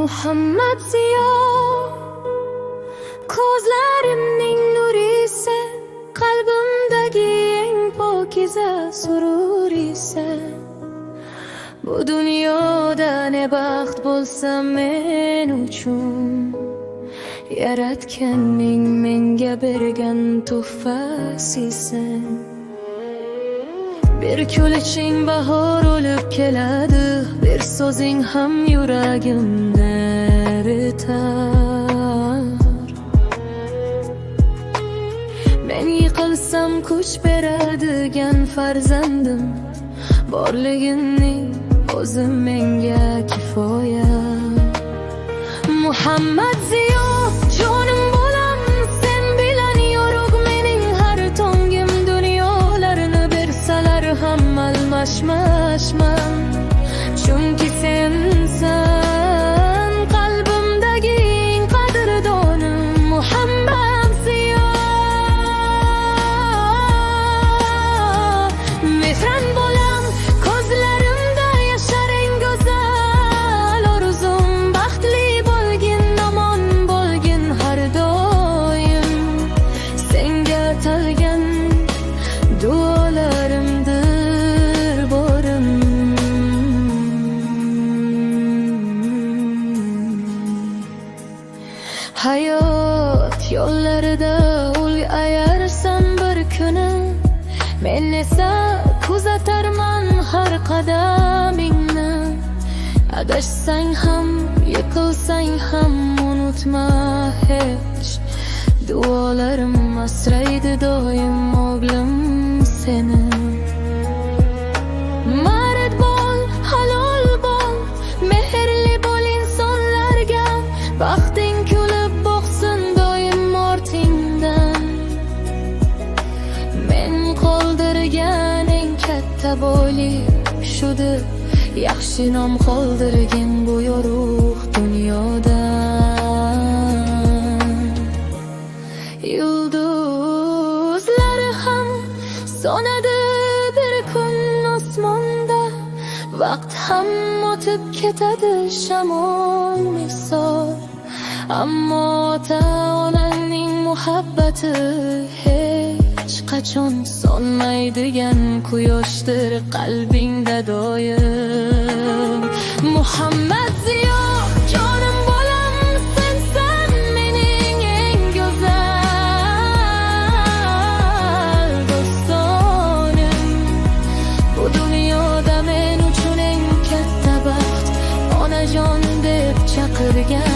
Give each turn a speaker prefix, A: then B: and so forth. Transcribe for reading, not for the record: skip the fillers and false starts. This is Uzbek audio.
A: Muhammad Ziyo, ko'zlarimning nuri sen, qalbimdagi eng pokiza sururi sen. Bu dunyoda ne baxt bo'lsa men uchun, yaratganning menga bergan tuhfasi sen. Bir kuliching bahor olib keladi, bir so'zing ham yuragimni eritar. Men yiqilsam kuch beradigan farzandim, borligingning o'zi menga kifoya. Muhammad Ziyo, jonim bo'lam sen bilan yorug' mening har tongim. Dunyolarni bersalar ham almashmashman, chunki sensan qalbimdagi eng qadrdonim. Muhammad Ziyo, mehron bo'lam ko'zlarimda yashar eng go'zal orzum. Baxtli bo'lgin, omon bo'lgin har doim, senga atalgan duolarimdir borim. Hayot yo'llarida ulg'ayarsam bir kuni, men esa kuzatarman har qadamingni. Adashsang ham, yiqilsang ham unutma hech, duolarim asraydi doim o'g'lim seni. Mard bo'l, halol bo'l, mehrli bo'l insonlarga, baxting kulib boqsin doim ortingdan. Men qoldirgan eng katta boylik shudir, yaxshi nom qoldirgin bu yorug' dunyoda. Yulduzlar ham so'nadi bir kun osmonda, vaqt ham o'tib ketadi shamol misol. Ammo ota-onaning muhabbati hech qachon so'nmaydigan quyoshdir qalbingda doim. Muhammad Ziyo, jonim bo'lam sensan mening eng go'zal do'stonim. Bu dunyoda men uchun eng katta baxt onajon deb chaqirgan